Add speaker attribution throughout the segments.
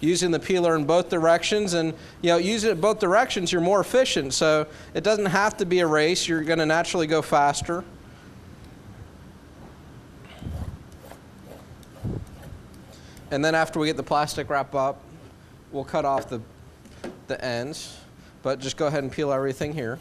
Speaker 1: using the peeler in both directions. And using it in both directions, you're more efficient. So it doesn't have to be a race. You're going to naturally go faster. And then after we get the plastic wrap up, we'll cut off the ends. But just go ahead and peel everything here.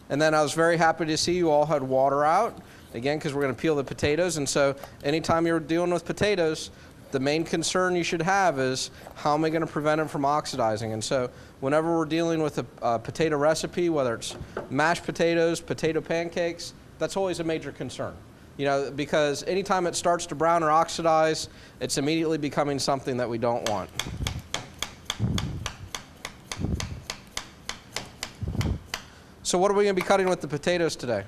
Speaker 1: And then I was very happy to see you all had water out, again, because we're going to peel the potatoes. And so anytime you're dealing with potatoes, the main concern you should have is how am I going to prevent them from oxidizing? And so whenever we're dealing with a potato recipe, whether it's mashed potatoes, potato pancakes, that's always a major concern. Because anytime it starts to brown or oxidize, it's immediately becoming something that we don't want. So what are we going to be cutting with the potatoes today?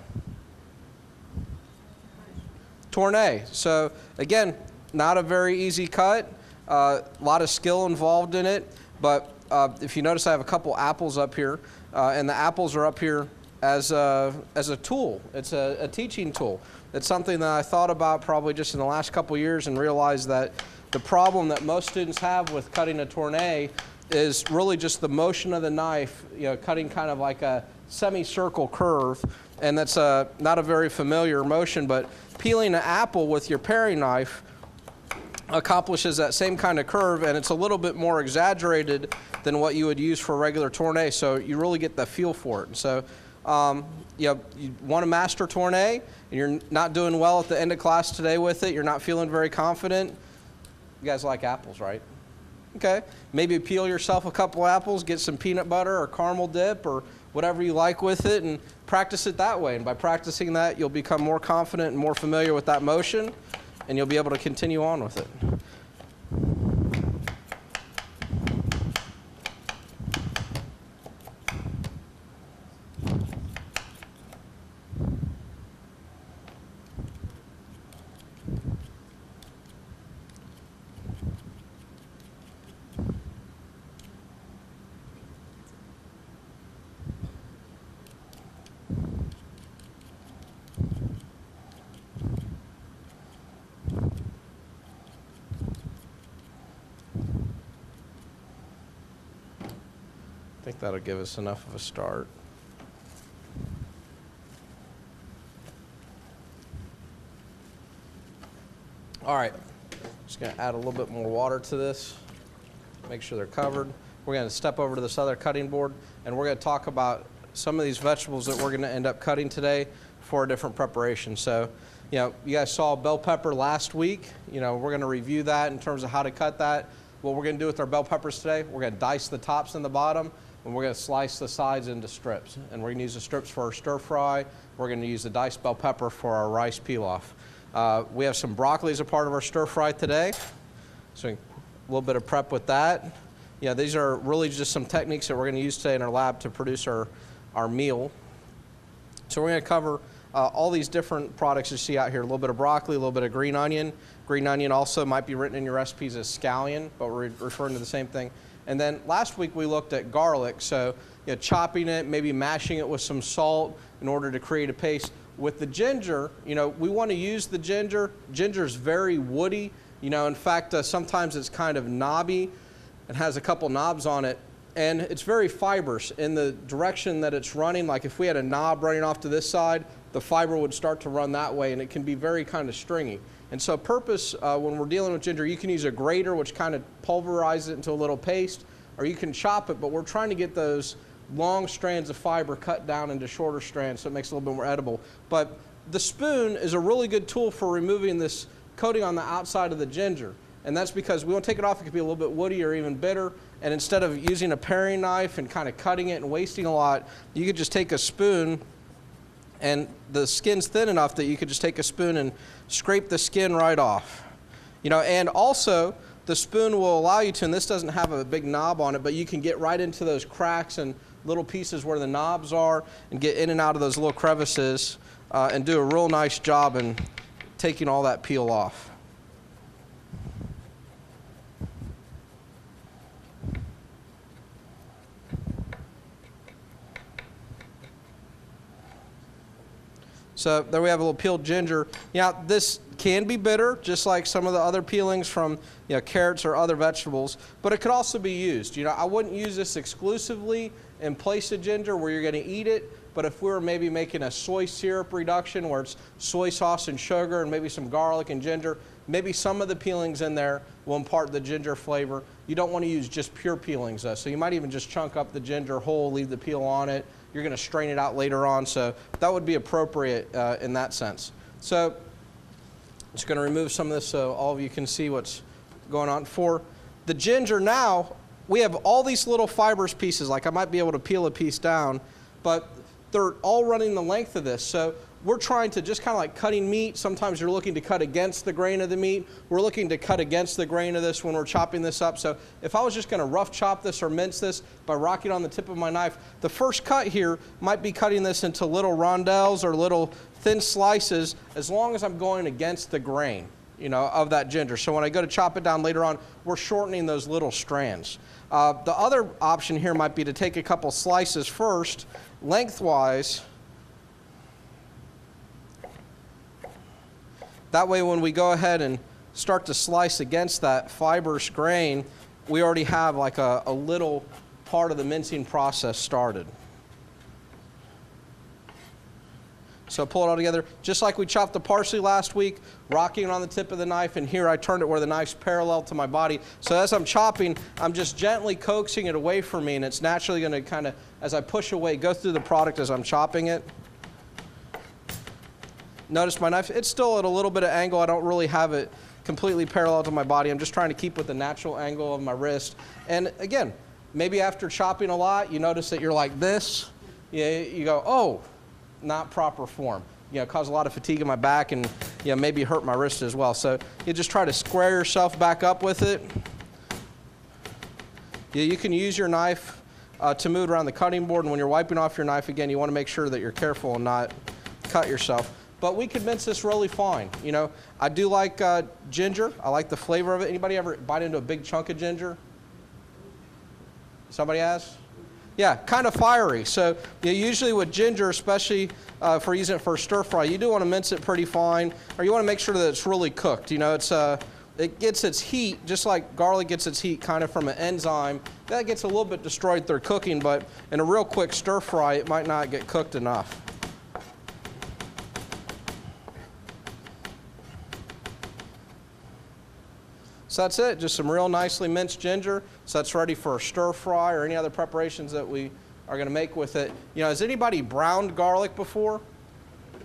Speaker 1: Tournée. So again, not a very easy cut. A lot of skill involved in it. But if you notice, I have a couple apples up here, and the apples are up here as a tool. It's a teaching tool. It's something that I thought about probably just in the last couple years and realized that the problem that most students have with cutting a tournée is really just the motion of the knife, cutting kind of like a semicircle curve, and that's not a very familiar motion, but peeling an apple with your paring knife accomplishes that same kind of curve, and it's a little bit more exaggerated than what you would use for a regular tournée, so you really get the feel for it. And so you want to master tournée, and you're not doing well at the end of class today with it, you're not feeling very confident. You guys like apples, right? Okay, maybe peel yourself a couple apples, get some peanut butter or caramel dip or whatever you like with it, and practice it that way. And by practicing that, you'll become more confident and more familiar with that motion, and you'll be able to continue on with it. I think that'll give us enough of a start. All right, just going to add a little bit more water to this, make sure they're covered. We're going to step over to this other cutting board, and we're going to talk about some of these vegetables that we're going to end up cutting today for a different preparation. So, you guys saw bell pepper last week. We're going to review that in terms of how to cut that. What we're going to do with our bell peppers today, we're going to dice the tops and the bottom, and we're going to slice the sides into strips. And we're going to use the strips for our stir fry. We're going to use the diced bell pepper for our rice pilaf. We have some broccoli as a part of our stir fry today. So a little bit of prep with that. These are really just some techniques that we're going to use today in our lab to produce our meal. So we're going to cover all these different products you see out here. A little bit of broccoli, a little bit of green onion. Green onion also might be written in your recipes as scallion, but we're referring to the same thing. And then last week we looked at garlic, so chopping it, maybe mashing it with some salt in order to create a paste. With the ginger, we want to use the ginger. Ginger's very woody. In fact, sometimes it's kind of knobby. It has a couple knobs on it, and it's very fibrous in the direction that it's running. Like if we had a knob running off to this side, the fiber would start to run that way, and it can be very kind of stringy. And so purpose, when we're dealing with ginger, you can use a grater, which kind of pulverizes it into a little paste, or you can chop it, but we're trying to get those long strands of fiber cut down into shorter strands so it makes it a little bit more edible. But the spoon is a really good tool for removing this coating on the outside of the ginger. And that's because we want to take it off. It could be a little bit woody or even bitter. And instead of using a paring knife and kind of cutting it and wasting a lot, you could just take a spoon, and the skin's thin enough that you could just take a spoon and scrape the skin right off. And also the spoon will allow you to, and this doesn't have a big knob on it, but you can get right into those cracks and little pieces where the knobs are and get in and out of those little crevices and do a real nice job in taking all that peel off. So there we have a little peeled ginger. Now this can be bitter, just like some of the other peelings from carrots or other vegetables, but it could also be used. I wouldn't use this exclusively in place of ginger where you're going to eat it, but if we were maybe making a soy syrup reduction where it's soy sauce and sugar and maybe some garlic and ginger, maybe some of the peelings in there will impart the ginger flavor. You don't want to use just pure peelings though, so you might even just chunk up the ginger whole, leave the peel on it. You're going to strain it out later on, so that would be appropriate in that sense. So I'm just going to remove some of this so all of you can see what's going on. For the ginger now, we have all these little fibrous pieces, like I might be able to peel a piece down, but they're all running the length of this. So we're trying to just kind of like cutting meat. Sometimes you're looking to cut against the grain of the meat. We're looking to cut against the grain of this when we're chopping this up. So if I was just going to rough chop this or mince this by rocking on the tip of my knife, the first cut here might be cutting this into little rondelles or little thin slices as long as I'm going against the grain, of that ginger. So when I go to chop it down later on, we're shortening those little strands. The other option here might be to take a couple slices first, lengthwise. That way when we go ahead and start to slice against that fibrous grain, we already have like a little part of the mincing process started. So pull it all together, just like we chopped the parsley last week, rocking it on the tip of the knife, and here I turned it where the knife's parallel to my body. So as I'm chopping, I'm just gently coaxing it away from me, and it's naturally going to kind of, as I push away, go through the product as I'm chopping it. Notice my knife, it's still at a little bit of angle. I don't really have it completely parallel to my body. I'm just trying to keep with the natural angle of my wrist. And again, maybe after chopping a lot, you notice that you're like this. You go, oh, not proper form. Cause a lot of fatigue in my back and maybe hurt my wrist as well. So you just try to square yourself back up with it. You can use your knife to move around the cutting board, and when you're wiping off your knife again, you want to make sure that you're careful and not cut yourself. But we could mince this really fine. I do like ginger. I like the flavor of it. Anybody ever bite into a big chunk of ginger? Somebody has? Yeah, kind of fiery. So usually with ginger, especially if we're using it for stir fry, you do want to mince it pretty fine, or you want to make sure that it's really cooked. It gets its heat, just like garlic gets its heat kind of from an enzyme. That gets a little bit destroyed through cooking, but in a real quick stir fry, it might not get cooked enough. So that's it, just some real nicely minced ginger. So that's ready for a stir fry or any other preparations that we are going to make with it. Has anybody browned garlic before?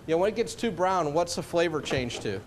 Speaker 1: When it gets too brown, what's the flavor change to?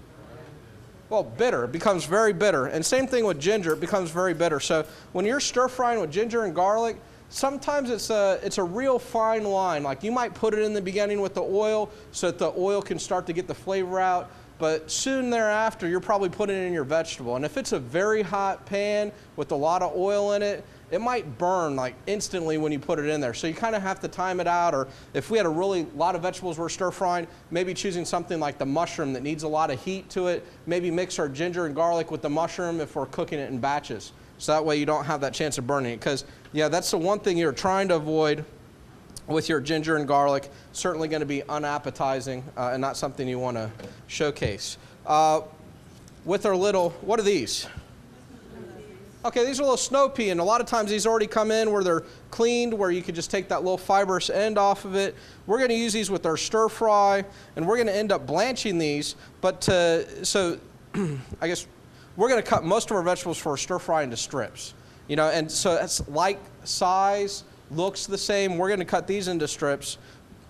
Speaker 1: Well, bitter. It becomes very bitter. And same thing with ginger, it becomes very bitter. So when you're stir frying with ginger and garlic, sometimes it's a real fine line. Like you might put it in the beginning with the oil so that the oil can start to get the flavor out. But soon thereafter, you're probably putting it in your vegetable. And if it's a very hot pan with a lot of oil in it, it might burn like instantly when you put it in there. So you kind of have to time it out. Or if we had a lot of vegetables we're stir frying, maybe choosing something like the mushroom that needs a lot of heat to it, maybe mix our ginger and garlic with the mushroom if we're cooking it in batches. So that way you don't have that chance of burning it. Because that's the one thing you're trying to avoid with your ginger and garlic. Certainly going to be unappetizing and not something you want to showcase. With our little, what are these? Okay, these are little snow pea, and a lot of times these already come in where they're cleaned, where you could just take that little fibrous end off of it. We're going to use these with our stir fry, and we're going to end up blanching these. But so I guess we're going to cut most of our vegetables for a stir fry into strips. And so that's like size, looks the same. We're going to cut these into strips.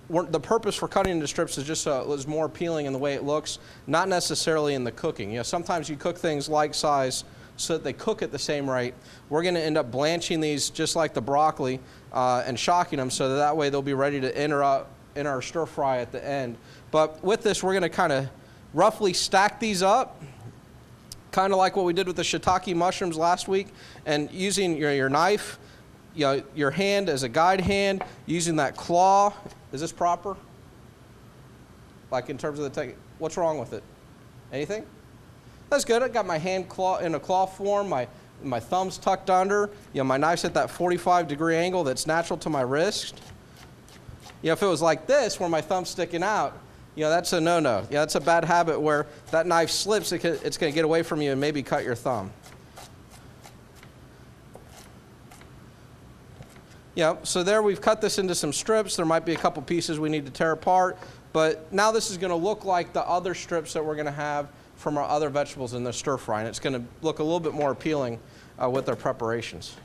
Speaker 1: The purpose for cutting into strips is just so it's more appealing in the way it looks, not necessarily in the cooking. Sometimes you cook things like size so that they cook at the same rate. We're going to end up blanching these just like the broccoli and shocking them so that way they'll be ready to enter in our stir fry at the end. But with this, we're going to kind of roughly stack these up, kind of like what we did with the shiitake mushrooms last week, and using your knife, your hand as a guide hand, using that claw. Is this proper? Like in terms of the what's wrong with it? Anything? That's good. I got my hand in a claw form, my thumbs tucked under. My knife's at that 45-degree angle that's natural to my wrist. If it was like this, where my thumb's sticking out, You know, that's a no-no. Yeah, that's a bad habit where that knife slips, it's going to get away from you and maybe cut your thumb. Yeah, so there we've cut this into some strips. There might be a couple pieces we need to tear apart, but now this is going to look like the other strips that we're going to have from our other vegetables in the stir fry, and it's going to look a little bit more appealing with our preparations.